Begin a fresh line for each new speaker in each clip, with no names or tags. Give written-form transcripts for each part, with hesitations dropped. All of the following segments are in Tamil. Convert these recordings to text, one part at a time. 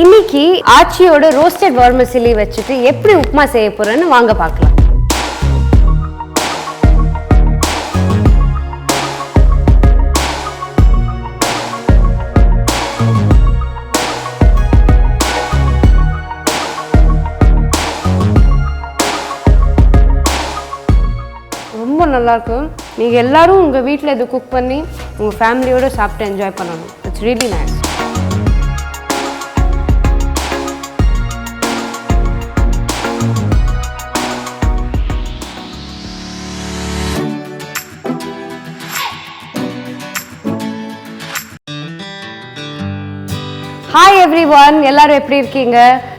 இன்னைக்கு ஆச்சியோட ரோஸ்டட் வெர்மிசெல்லி வச்சுட்டு எப்படி உப்புமா செய்ய போறேன்னு வாங்க பார்க்கலாம். ரொம்ப நல்லா இருக்கும். நீங்க எல்லாரும் உங்க வீட்டில் இது குக் பண்ணி உங்க ஃபேமிலியோட சாப்பிட்டு என்ஜாய் பண்ணணும். It's really nice. Hi everyone, எல்லாரும் எப்படி இருக்கீங்க?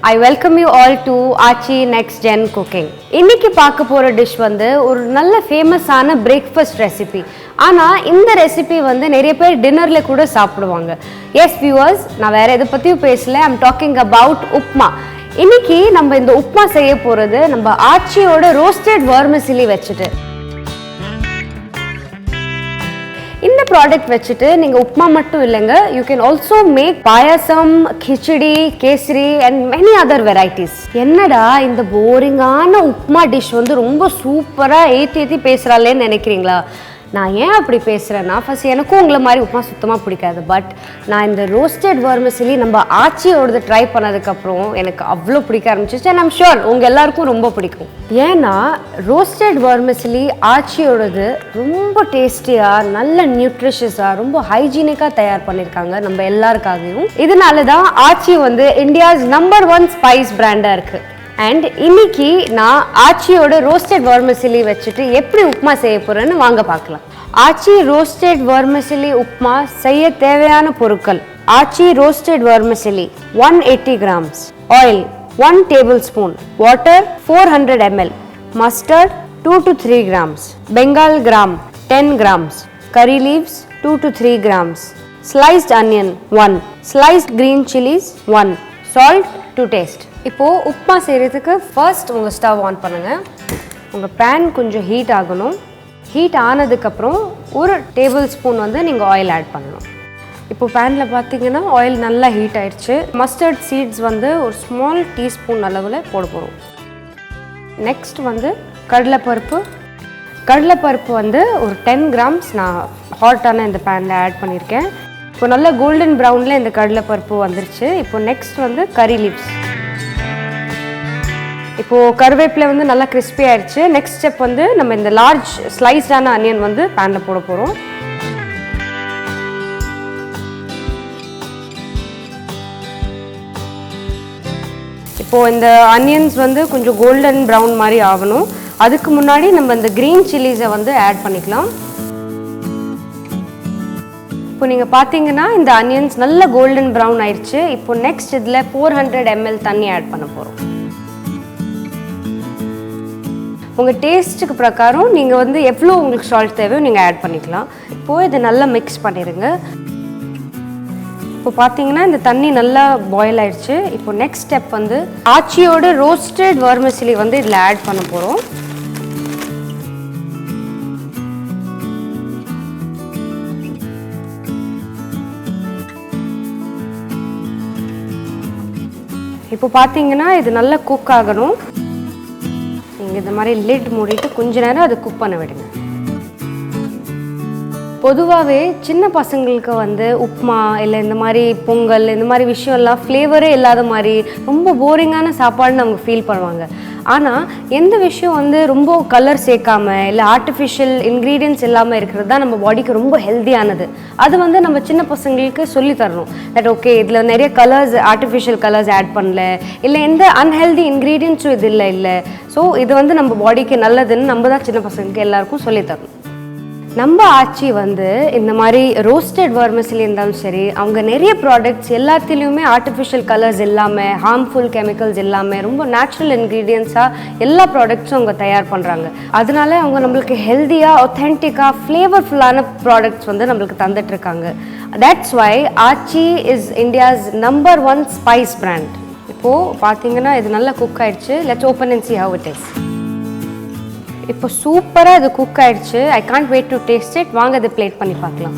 I welcome you all to Aachi NXTGEN cooking. இன்னைக்கு பார்க்க போற டிஷ் வந்து ஒரு நல்ல ஃபேமஸான பிரேக்ஃபாஸ்ட் ரெசிபி. ஆனா இந்த ரெசிபி வந்து நிறைய பேர் டின்னர்ல கூட சாப்பிடுவாங்க. எஸ் வியூவர்ஸ், நான் வேற எதை பத்தியும் பேசல. I'm talking about upma. இன்னைக்கு நம்ம இந்த உப்மா செய்ய போறது நம்ம ஆச்சியோட ரோஸ்டட் வெர்மிசெல்லி வச்சுட்டு. இந்த ப்ராடக்ட் வச்சுட்டு நீங்க உப்மா மட்டும் இல்லைங்க, you can also make payasam, khichdi, kesari and many other varieties. என்னடா இந்த போரிங்கான உப்மா டிஷ் வந்து ரொம்ப சூப்பரா ஏத்தி பேசுறாளேன்னு நினைக்கிறீங்களா? நான் ஏன் அப்படி பேசுகிறேன்னா, ஃபர்ஸ்ட் எனக்கும் உங்களை மாதிரி உப்புமா சுத்தமாக பிடிக்காது. பட் நான் இந்த ரோஸ்டட் வெர்மிசெல்லி நம்ம ஆச்சியோடது ட்ரை பண்ணதுக்கப்புறம் எனக்கு அவ்வளோ பிடிக்க ஆரம்பிச்சிச்சு. அண்ட் ஐம் ஷுர் உங்கள் எல்லாருக்கும் ரொம்ப பிடிக்கும். ஏன்னா ரோஸ்டட் வெர்மிசெல்லி ஆச்சியோடது ரொம்ப டேஸ்டியாக, நல்ல நியூட்ரிஷியஸாக, ரொம்ப ஹைஜீனிக்காக தயார் பண்ணியிருக்காங்க நம்ம எல்லாருக்காகவும். இதனால தான் ஆச்சி வந்து இந்தியாஸ் நம்பர் 1 ஸ்பைஸ் பிராண்டாக இருக்குது. அண்ட் இன்னைக்கு நான் ஆச்சியோட ரோஸ்டட் வெர்மிசெல்லி வச்சுட்டு எப்படி உப்புமா செய்ய போறேன்னு வாங்க பார்க்கலாம். ஆச்சி ரோஸ்டட் வெர்மிசெல்லி உப்புமா செய்ய தேவையான பொருட்கள்: Aachi roasted vermicelli 180 grams, oil 1 tablespoon, water 400 ml, mustard 2 to 3 grams, Bengal Gram 10 grams, curry leaves 2 to 3 grams, sliced onion 1, sliced green chilies 1, salt to taste. இப்போ உப்புமா செய்கிறதுக்கு ஃபர்ஸ்ட் உங்கள் ஸ்டவ் ஆன் பண்ணுங்கள். உங்கள் பேன் கொஞ்சம் ஹீட் ஆகணும். ஹீட் ஆனதுக்கப்புறம் 1 tablespoon வந்து நீங்கள் ஆயில் ஆட் பண்ணணும். இப்போ பேனில் பார்த்தீங்கன்னா ஆயில் நல்லா ஹீட் ஆயிடுச்சு. மஸ்டர்ட் சீட்ஸ் வந்து ஒரு ஸ்மால் டீஸ்பூன் அளவில் போட போகிறோம். நெக்ஸ்ட் வந்து கடலைப்பருப்பு வந்து ஒரு 10 grams நான் ஹாட்டான இந்த பேனில் ஆட் பண்ணியிருக்கேன். இப்போ நல்லா கோல்டன் ப்ரௌனில் இந்த கடலைப்பருப்பு வந்துருச்சு. இப்போ நெக்ஸ்ட் வந்து கறி லீவ்ஸ். இப்போது கருவேப்பிலை வந்து நல்லா கிறிஸ்பி ஆயிடுச்சு. நெக்ஸ்ட் ஸ்டெப் வந்து நம்ம இந்த லார்ஜ் ஸ்லைஸ்டான அனியன் வந்து பேனில் போட போகிறோம். இப்போது இந்த அனியன்ஸ் வந்து கொஞ்சம் கோல்டன் ப்ரௌன் மாதிரி ஆகணும். அதுக்கு முன்னாடி நம்ம இந்த க்ரீன் சில்லிஸை வந்து ஆட் பண்ணிக்கலாம். இப்போ நீங்கள் பார்த்தீங்கன்னா இந்த அனியன்ஸ் நல்ல கோல்டன் ப்ரௌன் ஆயிடுச்சு. இப்போ நெக்ஸ்ட் இதில் 400 ml தண்ணி ஆட் பண்ண போகிறோம். உங்கள் டேஸ்ட்டுக்கு பிரகாரம் நீங்கள் வந்து எவ்வளோ உங்களுக்கு சால்ட் தேவையோ நீங்கள் ஆட் பண்ணிக்கலாம். இப்போது இதை நல்லா மிக்ஸ் பண்ணிடுங்க. இப்போ பார்த்தீங்கன்னா இந்த தண்ணி நல்லா பாயில் ஆயிடுச்சு. இப்போ நெக்ஸ்ட் ஸ்டெப் வந்து ஆச்சியோட ரோஸ்டட் வெர்மிசெல்லி வந்து இதில் ஆட் பண்ண போகிறோம். இப்போ பார்த்தீங்கன்னா இது நல்லா குக் ஆகணும். நீங்கள் இந்த மாதிரி லிட் மூடிட்டு கொஞ்ச நேரம் அதை குக் பண்ண விடுங்க. பொதுவாகவே சின்ன பசங்களுக்கு வந்து உப்புமா இல்லை இந்த மாதிரி பொங்கல் இந்த மாதிரி விஷயம்லாம் ஃப்ளேவரே இல்லாத மாதிரி ரொம்ப போரிங்கான சாப்பாடுன்னு அவங்க ஃபீல் பண்ணுவாங்க. ஆனால் எந்த விஷயம் வந்து ரொம்ப கலர் சேர்க்காம இல்லை ஆர்டிஃபிஷியல் இன்க்ரீடியன்ட்ஸ் இல்லாமல் இருக்கிறது தான் நம்ம பாடிக்கு ரொம்ப ஹெல்த்தியானது. அது வந்து நம்ம சின்ன பசங்களுக்கு சொல்லி தரணும். தட் ஓகே, இதில் நிறைய கலர்ஸ், ஆர்டிஃபிஷியல் கலர்ஸ் ஆட் பண்ணல, இல்லை எந்த அன்ஹெல்தி இன்க்ரீடியன்ட்ஸும் இது இல்லை. ஸோ இது வந்து நம்ம பாடிக்கு நல்லதுன்னு நம்ம தான் சின்ன பசங்களுக்கு எல்லாருக்கும் சொல்லி தரணும். நம்ம ஆச்சி வந்து இந்த மாதிரி ரோஸ்டட் வெர்மிசெல்லி இருந்தாலும் சரி, அவங்க நிறைய ப்ராடக்ட்ஸ் எல்லாத்துலேயுமே ஆர்டிஃபிஷியல் கலர்ஸ் இல்லாமல், ஹார்ம்ஃபுல் கெமிக்கல்ஸ் இல்லாமல், ரொம்ப நேச்சுரல் இன்க்ரீடியன்ஸாக எல்லா ப்ராடக்ட்ஸும் அவங்க தயார் பண்ணுறாங்க. அதனால அவங்க நம்மளுக்கு ஹெல்த்தியாக, ஒத்தென்டிக்காக, ஃப்ளேவர்ஃபுல்லான ப்ராடக்ட்ஸ் வந்து நம்மளுக்கு தந்துட்டுருக்காங்க. That's why Aachi is India's number 1 spice brand. இப்போது பார்த்தீங்கன்னா இது நல்லா குக் ஆயிடுச்சு. Let's open and see how it is. இப்போ சூப்பராக இது குக் ஆயிடுச்சு. I can't wait to taste it. வாங்க அதை பிளேட் பண்ணி பார்க்கலாம்.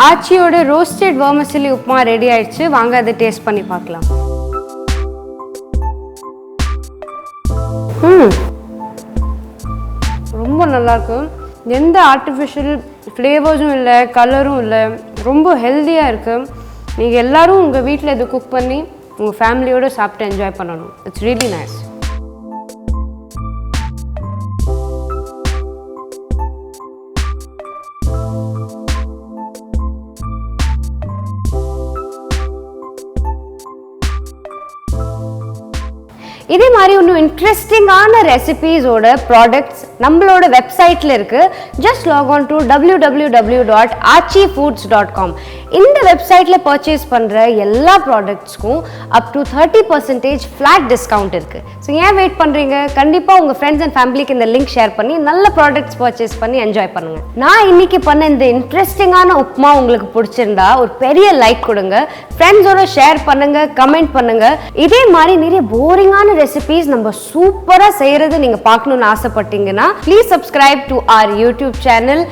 ஆச்சியோட ரோஸ்டட் வெர்மிசெல்லி உப்புமா ரெடி ஆயிடுச்சு. வாங்க அதை டேஸ்ட் பண்ணி பார்க்கலாம். ரொம்ப நல்லாயிருக்கு. எந்த ஆர்டிஃபிஷியல் ஃப்ளேவர்ஸும் இல்லை, கலரும் இல்லை, ரொம்ப ஹெல்த்தியாக இருக்குது. நீங்கள் எல்லோரும் உங்கள் வீட்டில் இதை குக் பண்ணி உங்கள் ஃபேமிலியோடு சாப்பிட்டு என்ஜாய் பண்ணணும். It's really nice. இதே மாதிரி இன்னும் இன்ட்ரெஸ்டிங்கான ரெசிபீஸோட ப்ராடக்ட்ஸ் நம்மளோட வெப்சைட்டில் இருக்குது. Just lock on to www.aachifoods.com. இந்த வெப்சைட்டில் பர்ச்சேஸ் பண்ணுற எல்லா ப்ராடக்ட்ஸ்க்கும் அப் டு 30% ஃப்ளாட் டிஸ்கவுண்ட் இருக்குது. ஸோ ஏன் வெயிட் பண்ணுறீங்க? கண்டிப்பாக உங்கள் ஃப்ரெண்ட்ஸ் அண்ட் ஃபேமிலிக்கு இந்த லிங்க் ஷேர் பண்ணி நல்ல ப்ராடக்ட்ஸ் பர்ச்சேஸ் பண்ணி என்ஜாய் பண்ணுங்கள். நான் இன்னைக்கு பண்ண இந்த இன்ட்ரெஸ்டிங்கான உப்மா உங்களுக்கு பிடிச்சிருந்தா ஒரு பெரிய லைக் கொடுங்க, ஃப்ரெண்ட்ஸோட ஷேர் பண்ணுங்கள், கமெண்ட் பண்ணுங்கள். இதே மாதிரி நிறைய போரிங்கான ரெசிபீஸ் நம்ம சூப்பரா செய்யறது நீங்க பார்க்கணும்னு ஆசைப்பட்டீங்கன்னா please subscribe to our YouTube channel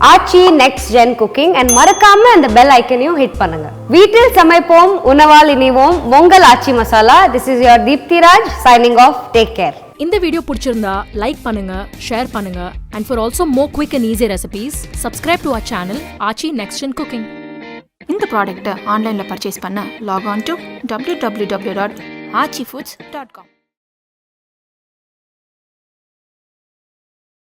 Aachi NXTGEN Cooking and மறக்காம அந்த பெல் ஐக்கனையும் ஹிட் பண்ணுங்க. வீட்டில் சமைப்போம், உணவால் இணைவோம். உங்கள் Aachi masala. This is your Deepti Raj signing off. Take care.
இந்த வீடியோ பிடிச்சிருந்தா லைக் பண்ணுங்க, ஷேர் பண்ணுங்க, and for also more quick and easy recipes subscribe to our channel Aachi NXTGEN Cooking.
இந்த ப்ராடக்ட்டை ஆன்லைனில் பர்ச்சேஸ் பண்ண லாக் ஆன் டு www.aachifoods.com.